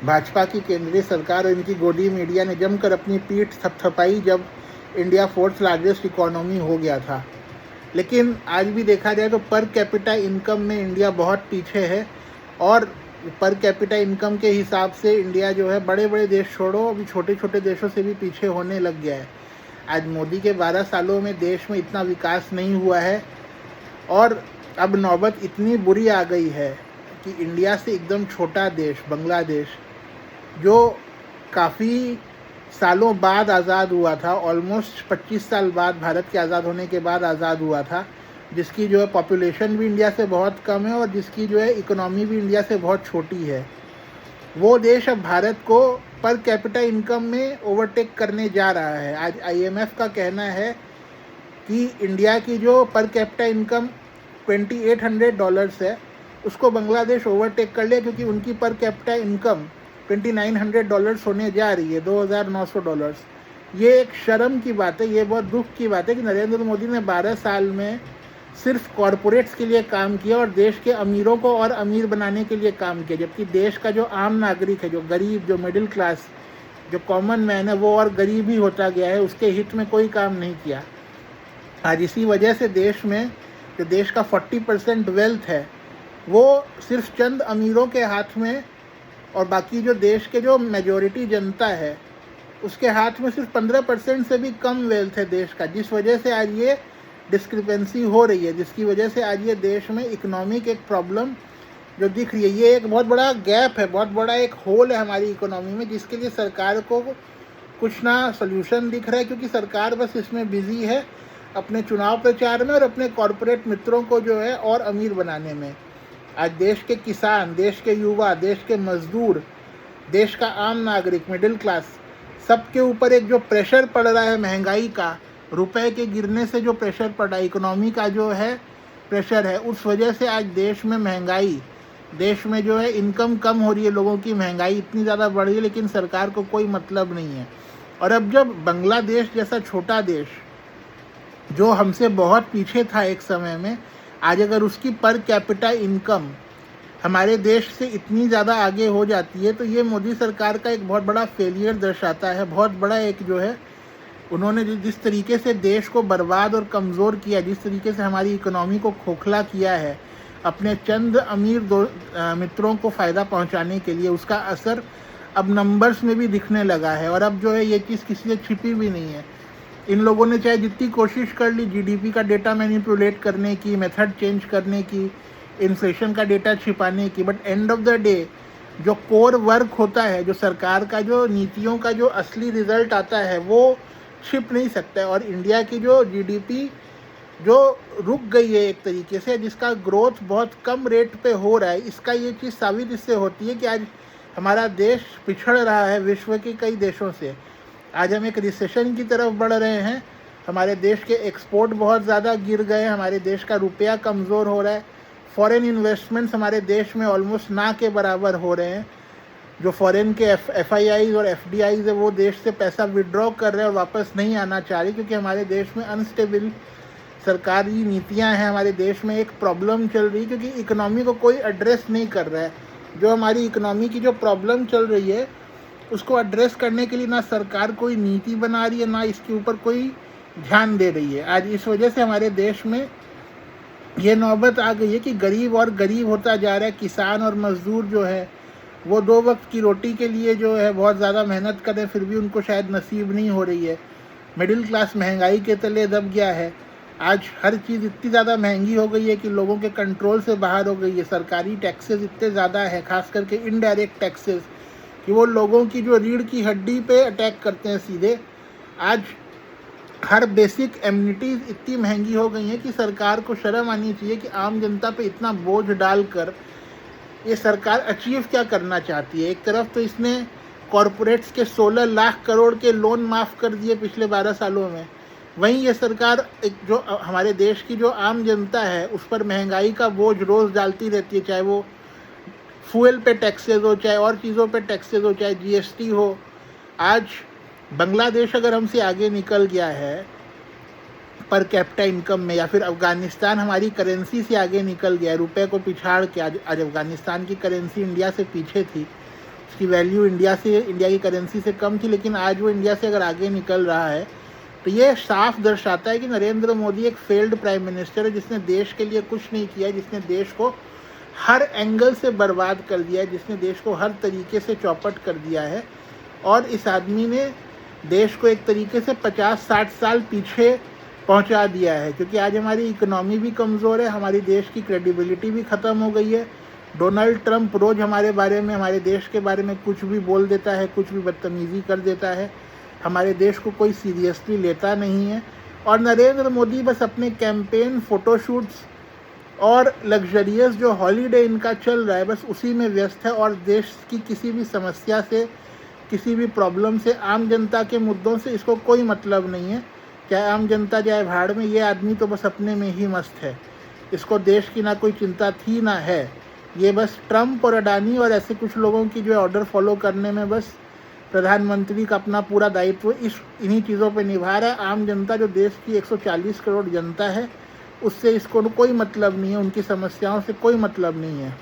भाजपा की केंद्रीय सरकार और इनकी गोदी मीडिया ने जमकर अपनी पीठ थपथपाई जब इंडिया फोर्थ लार्जेस्ट इकोनॉमी हो गया था। लेकिन आज भी देखा जाए तो पर कैपिटा इनकम में इंडिया बहुत पीछे है, और पर कैपिटा इनकम के हिसाब से इंडिया जो है बड़े बड़े देश छोड़ो अभी छोटे छोटे देशों से भी पीछे होने लग गया है। आज मोदी के 12 सालों में देश में इतना विकास नहीं हुआ है, और अब नौबत इतनी बुरी आ गई है कि इंडिया से एकदम छोटा देश बांग्लादेश, जो काफ़ी सालों बाद आज़ाद हुआ था, ऑलमोस्ट 25 साल बाद भारत के आज़ाद होने के बाद आज़ाद हुआ था, जिसकी जो है पॉपुलेशन भी इंडिया से बहुत कम है और जिसकी जो है इकोनॉमी भी इंडिया से बहुत छोटी है, वो देश अब भारत को पर कैपिटा इनकम में ओवरटेक करने जा रहा है। आज IMF का कहना है कि इंडिया की जो पर कैपिटा इनकम $2800 है, उसको बांग्लादेश ओवरटेक कर लिया, क्योंकि उनकी पर कैपिटा इनकम $2900 होने जा रही है, $2900। ये एक शर्म की बात है, ये बहुत दुख की बात है कि नरेंद्र मोदी ने 12 साल में सिर्फ कॉरपोरेट्स के लिए काम किया और देश के अमीरों को और अमीर बनाने के लिए काम किया, जबकि देश का जो आम नागरिक है, जो गरीब, जो मिडिल क्लास, जो कॉमन मैन है, वो और गरीब ही होता गया है, उसके हित में कोई काम नहीं किया। आज इसी वजह से देश में जो देश का 40% वेल्थ है वो सिर्फ चंद अमीरों के हाथ में, और बाकी जो देश के जो मेजॉरिटी जनता है उसके हाथ में सिर्फ 15% से भी कम वेल्थ है देश का, जिस वजह से आज ये डिस्क्रिपेंसी हो रही है, जिसकी वजह से आज ये देश में इकोनॉमिक एक प्रॉब्लम जो दिख रही है, ये एक बहुत बड़ा गैप है, बहुत बड़ा एक होल है हमारी इकोनॉमी में, जिसके लिए सरकार को कुछ ना सल्यूशन दिख रहा है, क्योंकि सरकार बस इसमें बिजी है अपने चुनाव प्रचार में और अपने कॉरपोरेट मित्रों को जो है और अमीर बनाने में। आज देश के किसान, देश के युवा, देश के मजदूर, देश का आम नागरिक, मिडिल क्लास, सबके ऊपर एक जो प्रेशर पड़ रहा है महंगाई का, रुपए के गिरने से जो प्रेशर पड़ रहा है, इकोनॉमी का जो है प्रेशर है, उस वजह से आज देश में महंगाई, देश में जो है इनकम कम हो रही है लोगों की, महंगाई इतनी ज़्यादा बढ़ रही है, लेकिन सरकार को कोई मतलब नहीं है। और अब जब बांग्लादेश जैसा छोटा देश जो हमसे बहुत पीछे था एक समय में, आज अगर उसकी पर कैपिटा इनकम हमारे देश से इतनी ज़्यादा आगे हो जाती है, तो ये मोदी सरकार का एक बहुत बड़ा फेलियर दर्शाता है, बहुत बड़ा एक जो है उन्होंने जिस तरीके से देश को बर्बाद और कमज़ोर किया, जिस तरीके से हमारी इकोनॉमी को खोखला किया है अपने चंद अमीर मित्रों को फ़ायदा पहुंचाने के लिए, उसका असर अब नंबर्स में भी दिखने लगा है। और अब जो है ये चीज़ किसी से छिपी भी नहीं है। इन लोगों ने चाहे जितनी कोशिश कर ली GDP का डेटा मैनिपुलेट करने की, मेथड चेंज करने की, इन्फ्लेशन का डेटा छिपाने की, but end of the day जो कोर वर्क होता है, जो सरकार का जो नीतियों का जो असली रिजल्ट आता है, वो छिप नहीं सकता है। और इंडिया की जो GDP जो रुक गई है एक तरीके से, जिसका ग्रोथ बहुत कम रेट पे हो रहा है, इसका ये चीज़ साबित इससे होती है कि आज हमारा देश पिछड़ रहा है विश्व के कई देशों से। आज हम एक रिसेशन की तरफ बढ़ रहे हैं, हमारे देश के एक्सपोर्ट बहुत ज़्यादा गिर गए, हमारे देश का रुपया कमज़ोर हो रहा है, फॉरेन इन्वेस्टमेंट्स हमारे देश में ऑलमोस्ट ना के बराबर हो रहे हैं। जो फॉरेन के FIIs और FDIs है वो देश से पैसा विड्रॉ कर रहे हैं और वापस नहीं आना चाह रही, क्योंकि हमारे देश में अनस्टेबल सरकारी नीतियां हैं, हमारे देश में एक प्रॉब्लम चल रही है, क्योंकि इकोनॉमी को कोई एड्रेस नहीं कर रहा है। जो हमारी इकोनॉमी की जो प्रॉब्लम चल रही है उसको एड्रेस करने के लिए ना सरकार कोई नीति बना रही है, ना इसके ऊपर कोई ध्यान दे रही है। आज इस वजह से हमारे देश में ये नौबत आ गई है कि गरीब और गरीब होता जा रहा है। किसान और मजदूर जो है वो 2 वक्त की रोटी के लिए जो है बहुत ज़्यादा मेहनत करें, फिर भी उनको शायद नसीब नहीं हो रही है। मिडिल क्लास महंगाई के तले दब गया है। आज हर चीज़ इतनी ज़्यादा महंगी हो गई है कि लोगों के कंट्रोल से बाहर हो गई है। सरकारी टैक्सेस इतने ज़्यादा है, खास करके इनडायरेक्ट टैक्सेस, कि वो लोगों की जो रीढ़ की हड्डी पे अटैक करते हैं सीधे। आज हर बेसिक एमिनिटीज़ इतनी महंगी हो गई हैं कि सरकार को शर्म आनी चाहिए कि आम जनता पे इतना बोझ डालकर ये सरकार अचीव क्या करना चाहती है। एक तरफ तो इसने कॉरपोरेट्स के 16 लाख करोड़ के लोन माफ़ कर दिए पिछले 12 सालों में, वहीं ये सरकार एक जो हमारे देश की जो आम जनता है उस पर महंगाई का बोझ रोज़ डालती रहती है, चाहे वो फ्यूल पे टैक्सेस हो, चाहे और चीज़ों पे टैक्सेस हो, चाहे GST हो। आज बांग्लादेश अगर हमसे आगे निकल गया है पर कैपिटा इनकम में, या फिर अफ़गानिस्तान हमारी करेंसी से आगे निकल गया, रुपए को पिछाड़ के आज अफ़गानिस्तान की करेंसी इंडिया से पीछे थी, उसकी वैल्यू इंडिया की करेंसी से कम थी, लेकिन आज वो इंडिया से अगर आगे निकल रहा है तो ये साफ दर्शाता है कि नरेंद्र मोदी एक फेल्ड प्राइम मिनिस्टर है, जिसने देश के लिए कुछ नहीं किया है, जिसने देश को हर एंगल से बर्बाद कर दिया है, जिसने देश को हर तरीके से चौपट कर दिया है। और इस आदमी ने देश को एक तरीके से 50-60 साल पीछे पहुंचा दिया है, क्योंकि आज हमारी इकोनॉमी भी कमज़ोर है, हमारी देश की क्रेडिबिलिटी भी ख़त्म हो गई है। डोनाल्ड ट्रंप रोज़ हमारे बारे में, हमारे देश के बारे में कुछ भी बोल देता है, कुछ भी बदतमीज़ी कर देता है, हमारे देश को कोई सीरियसली लेता नहीं है। और नरेंद्र मोदी बस अपने कैंपेन, फ़ोटोशूट्स और लग्जरियस जो हॉलीडे इनका चल रहा है, बस उसी में व्यस्त है, और देश की किसी भी समस्या से, किसी भी प्रॉब्लम से, आम जनता के मुद्दों से इसको कोई मतलब नहीं है। चाहे आम जनता जाए भाड़ में, ये आदमी तो बस अपने में ही मस्त है। इसको देश की ना कोई चिंता थी ना है। ये बस ट्रंप और अडानी और ऐसे कुछ लोगों की जो ऑर्डर फॉलो करने में बस प्रधानमंत्री का अपना पूरा दायित्व इन्हीं चीज़ों पे निभा रहा है। आम जनता जो देश की 140 करोड़ जनता है, उससे इसको कोई मतलब नहीं है, उनकी समस्याओं से कोई मतलब नहीं है।